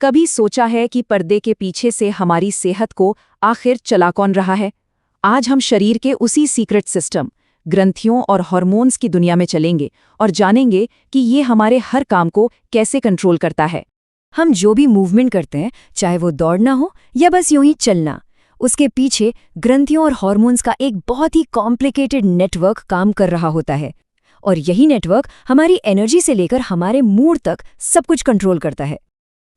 कभी सोचा है कि पर्दे के पीछे से हमारी सेहत को आखिर चला कौन रहा है? आज हम शरीर के उसी सीक्रेट सिस्टम, ग्रंथियों और हार्मोन्स की दुनिया में चलेंगे और जानेंगे कि ये हमारे हर काम को कैसे कंट्रोल करता है। हम जो भी मूवमेंट करते हैं, चाहे वो दौड़ना हो या बस यूं ही चलना, उसके पीछे ग्रंथियों और हार्मोन्स का एक बहुत ही कॉम्प्लिकेटेड नेटवर्क काम कर रहा होता है। और यही नेटवर्क हमारी एनर्जी से लेकर हमारे मूड तक सब कुछ कंट्रोल करता है।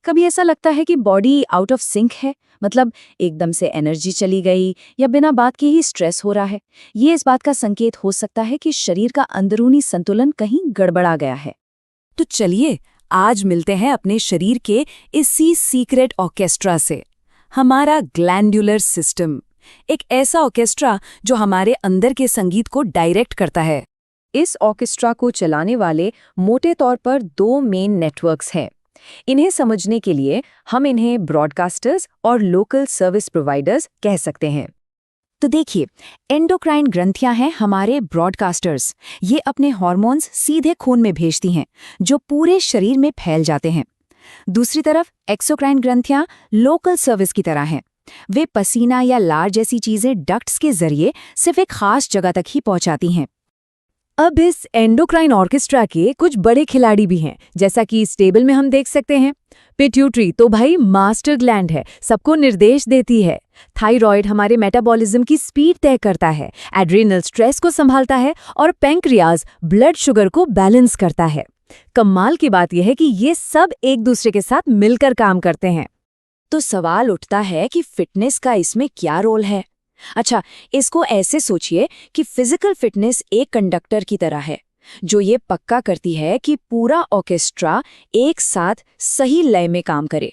कभी ऐसा लगता है कि बॉडी आउट ऑफ सिंक है, मतलब एकदम से एनर्जी चली गई या बिना बात के ही स्ट्रेस हो रहा है। ये इस बात का संकेत हो सकता है कि शरीर का अंदरूनी संतुलन कहीं गड़बड़ा गया है। तो चलिए आज मिलते हैं अपने शरीर के इसी सीक्रेट ऑर्केस्ट्रा से, हमारा ग्लैंडुलर सिस्टम। एक ऐसा ऑर्केस्ट्रा जो हमारे अंदर के संगीत को डायरेक्ट करता है। इस ऑर्केस्ट्रा को चलाने वाले मोटे तौर पर 2 मेन नेटवर्क्स हैं। इन्हें समझने के लिए हम इन्हें ब्रॉडकास्टर्स और लोकल सर्विस प्रोवाइडर्स कह सकते हैं। तो देखिए, एंडोक्राइन ग्रंथियां हैं हमारे ब्रॉडकास्टर्स। ये अपने हार्मोन्स सीधे खून में भेजती हैं, जो पूरे शरीर में फैल जाते हैं। दूसरी तरफ एक्सोक्राइन ग्रंथियां लोकल सर्विस की तरह हैं। वे पसीना या लार जैसी चीजें डक्ट्स के जरिए सिर्फ एक खास जगह तक ही पहुंचाती हैं। अब इस एंडोक्राइन ऑर्केस्ट्रा के कुछ बड़े खिलाड़ी भी हैं, जैसा कि इस टेबल में हम देख सकते हैं। पिट्यूटरी तो भाई मास्टर ग्लैंड है, सबको निर्देश देती है। थायराइड हमारे मेटाबॉलिज्म की स्पीड तय करता है। एड्रिनल स्ट्रेस को संभालता है और पैंक्रियाज ब्लड शुगर को बैलेंस करता है। कमाल की बात यह है कि ये सब एक दूसरे के साथ मिलकर काम करते हैं। तो सवाल उठता है कि फिटनेस का इसमें क्या रोल है? अच्छा, इसको ऐसे सोचिए कि फिजिकल फिटनेस एक कंडक्टर की तरह है, जो ये पक्का करती है कि पूरा ऑर्केस्ट्रा एक साथ सही लय में काम करे।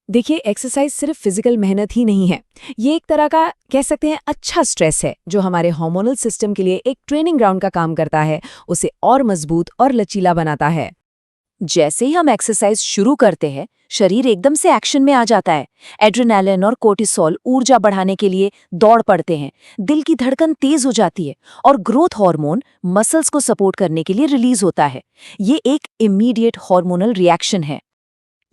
देखिए, एक्सरसाइज सिर्फ फिजिकल मेहनत ही नहीं है, ये एक तरह का कह सकते हैं अच्छा स्ट्रेस है, जो हमारे हार्मोनल सिस्टम के लिए एक ट्रेनिंग ग्राउंड का काम करता है, उसे और मजबूत और लचीला बनाता है। जैसे ही हम एक्सरसाइज शुरू करते हैं, शरीर एकदम से एक्शन में आ जाता है। एड्रेनालिन और कोर्टिसोल ऊर्जा बढ़ाने के लिए दौड़ पड़ते हैं, दिल की धड़कन तेज हो जाती है और ग्रोथ हार्मोन मसल्स को सपोर्ट करने के लिए रिलीज होता है। ये एक इमीडिएट हार्मोनल रिएक्शन है।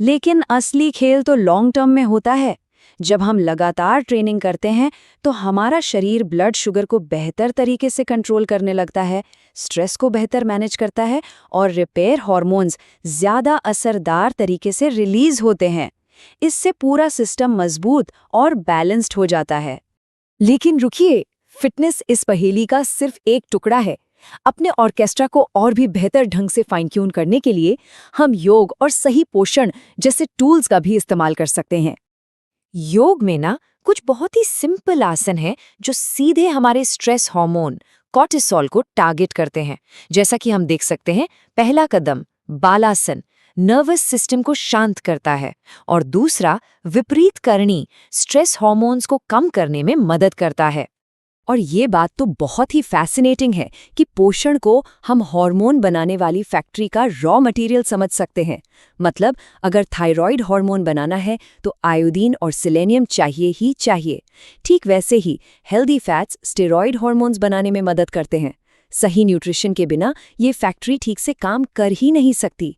लेकिन असली खेल तो लॉन्ग टर्म में होता है। जब हम लगातार ट्रेनिंग करते हैं तो हमारा शरीर ब्लड शुगर को बेहतर तरीके से कंट्रोल करने लगता है, स्ट्रेस को बेहतर मैनेज करता है और रिपेयर हार्मोन्स ज़्यादा असरदार तरीके से रिलीज होते हैं। इससे पूरा सिस्टम मजबूत और बैलेंस्ड हो जाता है। लेकिन रुकिए, फिटनेस इस पहेली का सिर्फ एक टुकड़ा है। अपने ऑर्केस्ट्रा को और भी बेहतर ढंग से फाइन ट्यून करने के लिए हम योग और सही पोषण जैसे टूल्स का भी इस्तेमाल कर सकते हैं। योग में ना कुछ बहुत ही सिंपल आसन हैं जो सीधे हमारे स्ट्रेस हार्मोन कॉर्टिसोल को टारगेट करते हैं। जैसा कि हम देख सकते हैं, पहला कदम बालासन नर्वस सिस्टम को शांत करता है और दूसरा विपरीत करणी स्ट्रेस हार्मोन्स को कम करने में मदद करता है। और ये बात तो बहुत ही फैसिनेटिंग है कि पोषण को हम हार्मोन बनाने वाली फैक्ट्री का रॉ मटेरियल समझ सकते हैं। मतलब अगर थायराइड हार्मोन बनाना है तो आयोडीन और सेलेनियम चाहिए ही चाहिए। ठीक वैसे ही हेल्दी फैट्स स्टेरॉइड हार्मोन्स बनाने में मदद करते हैं। सही न्यूट्रिशन के बिना ये फैक्ट्री ठीक से काम कर ही नहीं सकती।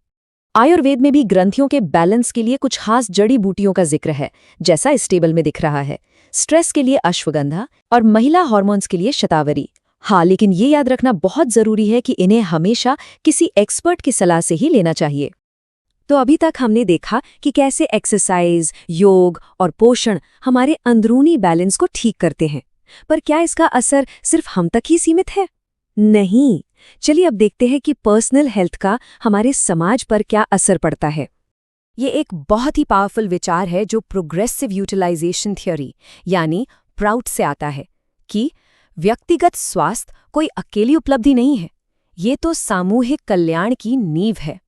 आयुर्वेद में भी ग्रंथियों के बैलेंस के लिए कुछ खास जड़ी बूटियों का जिक्र है, जैसा इस टेबल में दिख रहा है। स्ट्रेस के लिए अश्वगंधा और महिला हार्मोन्स के लिए शतावरी। हाँ, लेकिन ये याद रखना बहुत जरूरी है कि इन्हें हमेशा किसी एक्सपर्ट की सलाह से ही लेना चाहिए। तो अभी तक हमने देखा कि कैसे एक्सरसाइज, योग और पोषण हमारे अंदरूनी बैलेंस को ठीक करते हैं। पर क्या इसका असर सिर्फ हम तक ही सीमित है? नहीं। चलिए अब देखते हैं कि पर्सनल हेल्थ का हमारे समाज पर क्या असर पड़ता है। ये एक बहुत ही पावरफुल विचार है जो प्रोग्रेसिव यूटिलाइजेशन थ्योरी यानी प्राउड से आता है कि व्यक्तिगत स्वास्थ्य कोई अकेली उपलब्धि नहीं है, ये तो सामूहिक कल्याण की नींव है।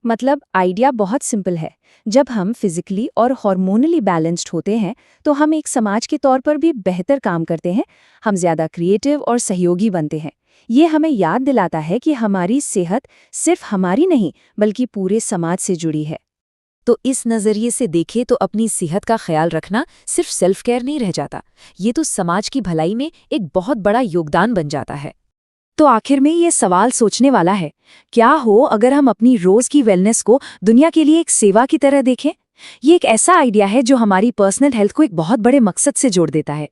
मतलब आइडिया बहुत सिंपल है। जब हम फिजिकली और हार्मोनली बैलेंस्ड होते हैं तो हम एक समाज के तौर पर भी बेहतर काम करते हैं, हम ज़्यादा क्रिएटिव और सहयोगी बनते हैं। ये हमें याद दिलाता है कि हमारी सेहत सिर्फ हमारी नहीं बल्कि पूरे समाज से जुड़ी है। तो इस नज़रिए से देखें तो अपनी सेहत का ख्याल रखना सिर्फ सेल्फ केयर नहीं रह जाता, ये तो समाज की भलाई में एक बहुत बड़ा योगदान बन जाता है। तो आखिर में ये सवाल सोचने वाला है, क्या हो अगर हम अपनी रोज की वेलनेस को दुनिया के लिए एक सेवा की तरह देखें? ये एक ऐसा आइडिया है जो हमारी पर्सनल हेल्थ को एक बहुत बड़े मकसद से जोड़ देता है।